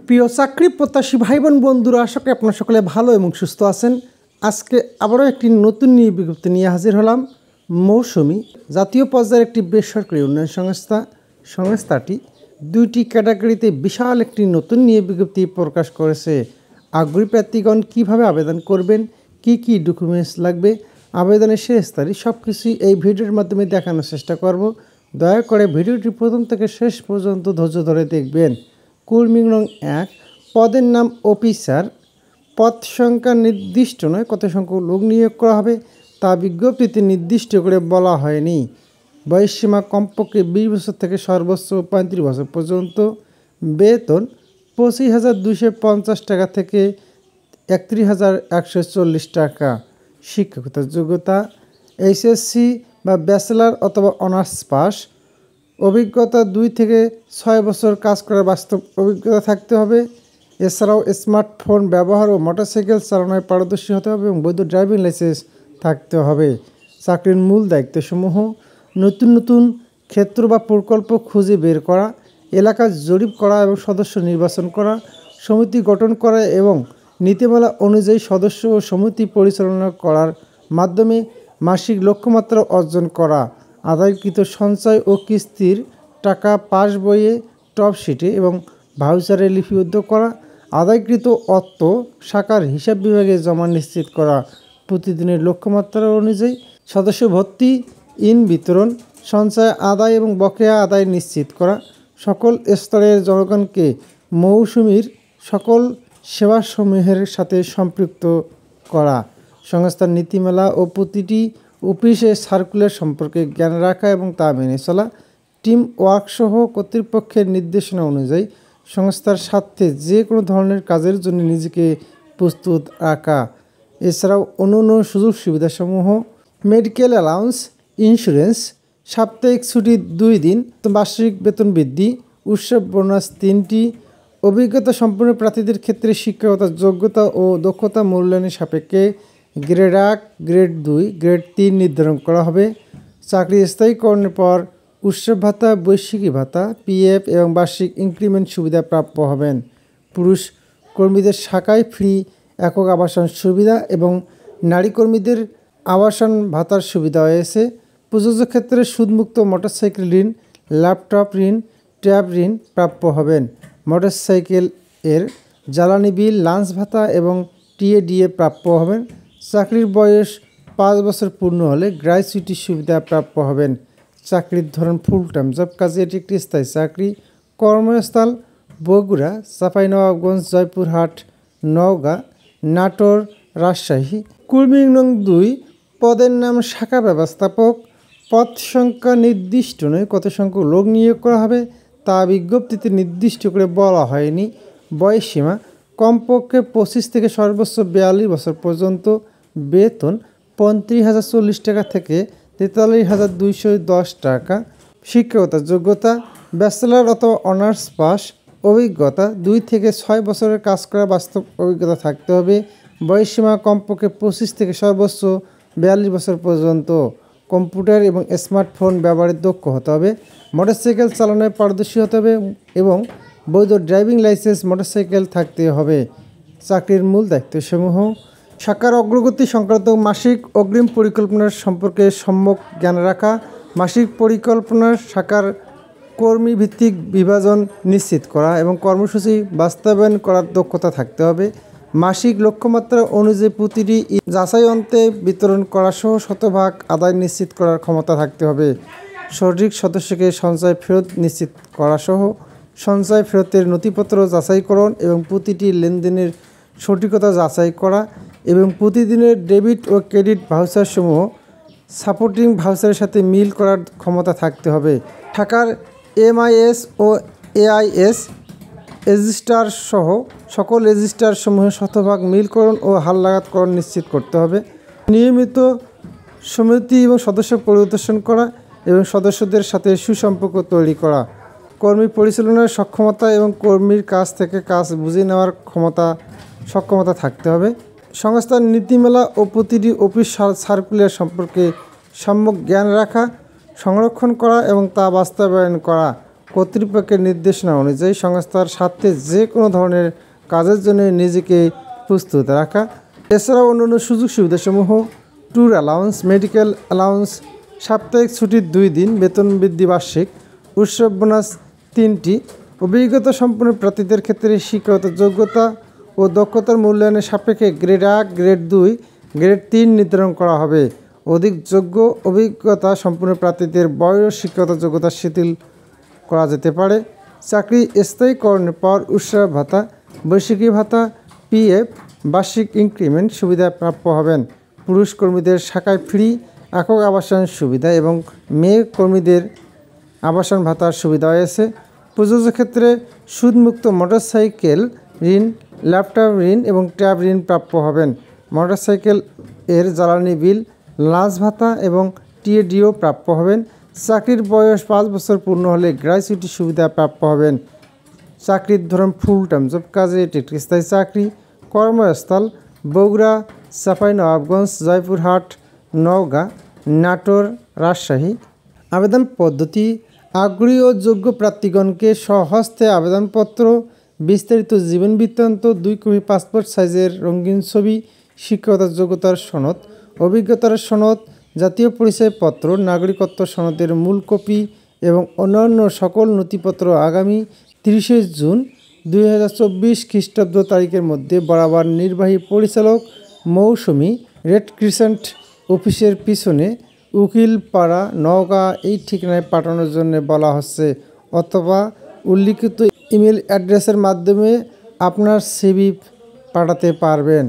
প্রিয় চাকরি প্রত্যাশী ভাই বোন বন্ধুরা, আশা করি আপনারা সকলে ভালো এবং সুস্থ আছেন। আজকে আবারও একটি নতুন নিয়োগ বিজ্ঞপ্তি নিয়ে হাজির হলাম। মৌসুমী জাতীয় পর্যায়ের একটি বেসরকারি উন্নয়ন সংস্থাটি দুইটি ক্যাটাগরিতে বিশাল একটি নতুন নিয়োগ বিজ্ঞপ্তি প্রকাশ করেছে। আগ্রহী প্রার্থীগণ কীভাবে আবেদন করবেন, কি কি ডকুমেন্টস লাগবে, আবেদনের শেষ তারিখ, সব কিছুই এই ভিডিওর মাধ্যমে দেখানোর চেষ্টা করব। দয়া করে ভিডিওটি প্রথম থেকে শেষ পর্যন্ত ধৈর্য ধরে দেখবেন। কর্মী নং 1, পদের নাম অফিসার। পদ সংখ্যা নির্দিষ্ট নয়, কত সংখ্যক লোক নিয়োগ করা হবে তা বিজ্ঞপ্তিতে নির্দিষ্ট করে বলা হয়নি। বয়সসীমা কমপক্ষে 20 বছর থেকে সর্বোচ্চ 35 বছর পর্যন্ত। বেতন 25,250 টাকা থেকে 31,140 টাকা। শিক্ষকতার যোগ্যতা এইচএসসি বা ব্যাচেলার অথবা অনার্স পাস। অভিজ্ঞতা 2 থেকে 6 বছর কাজ করার বাস্তব অভিজ্ঞতা থাকতে হবে। এছাড়াও স্মার্টফোন ব্যবহার ও মোটরসাইকেল চালানোয় পারদর্শী হতে হবে এবং বৈধ ড্রাইভিং লাইসেন্স থাকতে হবে। চাকরির মূল দায়িত্বসমূহ: নতুন নতুন ক্ষেত্র বা প্রকল্প খুঁজে বের করা, এলাকা জরিপ করা এবং সদস্য নির্বাচন করা, সমিতি গঠন করা এবং নীতিমালা অনুযায়ী সদস্য ও সমিতি পরিচালনা করার মাধ্যমে মাসিক লক্ষ্যমাত্রা অর্জন করা, আদায়কৃত সঞ্চয় ও কিস্তির টাকা পাস বইয়ে, টপ শিটে এবং ভাউচারে লিপিবদ্ধ করা, আদায়কৃত অর্থ শাখার হিসাব বিভাগে জমা নিশ্চিত করা, প্রতিদিনের লক্ষ্যমাত্রা অনুযায়ী সদস্য ভর্তি, বিতরণ, সঞ্চয় আদায় এবং বকেয়া আদায় নিশ্চিত করা, সকল স্তরের জনগণকে মৌসুমীর সকল সেবাসমূহের সাথে সম্পৃক্ত করা, সংস্থার নীতিমালা ও প্রতিটি অফিসে সার্কুলার সম্পর্কে জ্ঞান রাখা এবং তা মেনে চলা, টিম ওয়ার্কসহ কর্তৃপক্ষের নির্দেশনা অনুযায়ী সংস্থার স্বার্থে যে কোনো ধরনের কাজের জন্য নিজেকে প্রস্তুত রাখা। এছাড়াও অন্যান্য সুযোগ সুবিধাসমূহ: মেডিকেল অ্যালাউন্স, ইন্স্যুরেন্স, সাপ্তাহিক ছুটি 2 দিন, বার্ষিক বেতন বৃদ্ধি, উৎসব বোনাস 3টি। অভিজ্ঞতা সম্পন্ন প্রার্থীদের ক্ষেত্রে শিক্ষকতার যোগ্যতা ও দক্ষতা মূল্যায়নের সাপেক্ষে গ্রেড 1, গ্রেড 2, গ্রেড 3 নির্ধারণ করা হবে। চাকরি স্থায়ীকরণের পর উৎসব ভাতা, বৈশ্বিকী ভাতা, পিএফ এবং বার্ষিক ইনক্রিমেন্ট সুবিধা প্রাপ্য হবেন। পুরুষ কর্মীদের শাখায় ফ্রি একক আবাসন সুবিধা এবং নারী কর্মীদের আবাসন ভাতার সুবিধা রয়েছে। প্রযোজ্য ক্ষেত্রে সুদমুক্ত মোটরসাইকেল ঋণ, ল্যাপটপ ঋণ, ট্যাব ঋণ প্রাপ্য হবেন। মোটরসাইকেল এর জ্বালানি বিল, লাঞ্চ ভাতা এবং টিএডিএ প্রাপ্য হবেন। চাকরির বয়স 5 বছর পূর্ণ হলে গ্র্যাচুইটি সুবিধা প্রাপ্য হবেন। চাকরির ধরন ফুল টাইম জব, কাজে এটি একটি স্থায়ী চাকরি। কর্মস্থল বগুড়া, চাঁপাইনবাবগঞ্জ, জয়পুরহাট, নওগাঁ, নাটোর, রাজশাহী। কর্মী নং 2, পদের নাম শাখা ব্যবস্থাপক। পদ সংখ্যা নির্দিষ্ট নয়, কত সংখ্যক লোক নিয়োগ করা হবে তা বিজ্ঞপ্তিতে নির্দিষ্ট করে বলা হয়নি। বয়সসীমা কমপক্ষে 25 থেকে সর্বোচ্চ 42 বছর পর্যন্ত। বেতন 35,040 টাকা থেকে 43,210 টাকা। শিক্ষকতার যোগ্যতা ব্যাচেলার অথবা অনার্স পাস। অভিজ্ঞতা 2 থেকে 6 বছরের কাজ করার বাস্তব অভিজ্ঞতা থাকতে হবে। বয়সসীমা কমপক্ষে 25 থেকে সর্বোচ্চ 42 বছর পর্যন্ত। কম্পিউটার এবং স্মার্টফোন ব্যবহারে দক্ষ হতে হবে। মোটরসাইকেল চালানোয় পারদর্শী হতে হবে এবং বৈধ ড্রাইভিং লাইসেন্স মোটরসাইকেল থাকতে হবে। চাকরির মূল দায়িত্বসমূহ: শাখার অগ্রগতি সংক্রান্ত মাসিক অগ্রিম পরিকল্পনার সম্পর্কে সম্যক জ্ঞান রাখা, মাসিক পরিকল্পনার শাখার কর্মী ভিত্তিক বিভাজন নিশ্চিত করা এবং কর্মসূচি বাস্তবায়ন করার দক্ষতা থাকতে হবে। মাসিক লক্ষ্যমাত্রা অনুযায়ী প্রতিটি যাচাই অন্তে বিতরণ করা সহ শতভাগ আদায় নিশ্চিত করার ক্ষমতা থাকতে হবে। সঠিক সদস্যকে সঞ্চয় ফেরত নিশ্চিত করা সহ সঞ্চয় ফেরতের নথিপত্র যাচাইকরণ এবং প্রতিটি লেনদেনের সঠিকতা যাচাই করা এবং প্রতিদিনের ডেবিট ও ক্রেডিট ভাউচারসমূহ সাপোর্টিং ভাউচারের সাথে মিল করার ক্ষমতা থাকতে হবে। শাখার এমআইএস ও এআইএস রেজিস্টার সহ সকল রেজিস্টারসমূহের শতভাগ মিলকরণ ও হালনাগাদকরণ নিশ্চিত করতে হবে। নিয়মিত সমিতি এবং সদস্য পরিদর্শন করা এবং সদস্যদের সাথে সুসম্পর্ক তৈরি করা। কর্মী পরিচালনার সক্ষমতা এবং কর্মীর কাছ থেকে কাজ বুঝে নেওয়ার সক্ষমতা থাকতে হবে। সংস্থার নীতিমালা ও প্রতিটি অফিস সার্কুলার সম্পর্কে সম্যক জ্ঞান রাখা, সংরক্ষণ করা এবং তা বাস্তবায়ন করা। কর্তৃপক্ষের নির্দেশনা অনুযায়ী সংস্থার স্বার্থে যে কোনো ধরনের কাজের জন্য নিজেকে প্রস্তুত রাখা। এছাড়াও অন্যান্য সুযোগ সুবিধাসমূহ ট্যুর অ্যালাউন্স, মেডিকেল অ্যালাউন্স, সাপ্তাহিক ছুটির 2 দিন, বেতন বৃদ্ধি বার্ষিক, উৎসব বোনাস 3টি। অভিজ্ঞতা সম্পন্ন প্রার্থীদের ক্ষেত্রে শিক্ষাগত যোগ্যতা ও দক্ষতার মূল্যায়নের সাপেক্ষে গ্রেড 1, গ্রেড 2, গ্রেড 3 নির্ধারণ করা হবে। অধিক যোগ্য অভিজ্ঞতা সম্পন্ন প্রার্থীদের বয়স শিক্ষাগত যোগ্যতা শিথিল করা যেতে পারে। চাকরি স্থায়ীকরণের পর উৎসাহ ভাতা, বৈশাখী ভাতা, পিএফ, বার্ষিক ইনক্রিমেন্ট সুবিধা প্রাপ্য হবেন। পুরুষ কর্মীদের শাখায় ফ্রি একক আবাসন সুবিধা এবং মেয়ে কর্মীদের আবাসন ভাতার সুবিধা রয়েছে। প্রযোজ্য ক্ষেত্রে সুদমুক্ত মোটরসাইকেল ঋণ, ল্যাপটপ ঋণ এবং ট্যাব ঋণ প্রাপ্য হবেন। মোটরসাইকেল এর জ্বালানি বিল, লাঞ্চ ভাতা এবং টিএডিও প্রাপ্য হবেন। চাকরির বয়স 5 বছর পূর্ণ হলে গ্র্যাচুইটি সুবিধা প্রাপ্য হবেন। চাকরির ধরন ফুল টাইম জব, কাজে এটি একটি স্থায়ী চাকরি। কর্মস্থল বগুড়া, চাঁপাইনবাবগঞ্জ, জয়পুরহাট, নওগাঁ, নাটোর, রাজশাহী। আবেদন পদ্ধতি: আগ্রহী ও যোগ্য প্রার্থীগণকে স্বহস্তে আবেদনপত্র, বিস্তারিত জীবন বৃত্তান্ত, 2 কপি পাসপোর্ট সাইজের রঙিন ছবি, শিক্ষাগত যোগ্যতার সনদ, অভিজ্ঞতার সনদ, জাতীয় পরিচয়পত্র, নাগরিকত্ব সনদের মূল কপি এবং অন্যান্য সকল নথিপত্র আগামী 30 জুন 2024 খ্রিস্টাব্দ তারিখের মধ্যে বরাবর নির্বাহী পরিচালক, মৌসুমী, রেড ক্রিসেন্ট অফিসের পিছনে, উকিলপাড়া, নওগাঁ এই ঠিকানায় পাঠানোর জন্য বলা হচ্ছে, অথবা উল্লিখিত ইমেল অ্যাড্রেসের মাধ্যমে আপনার সিভি পাঠাতে পারবেন।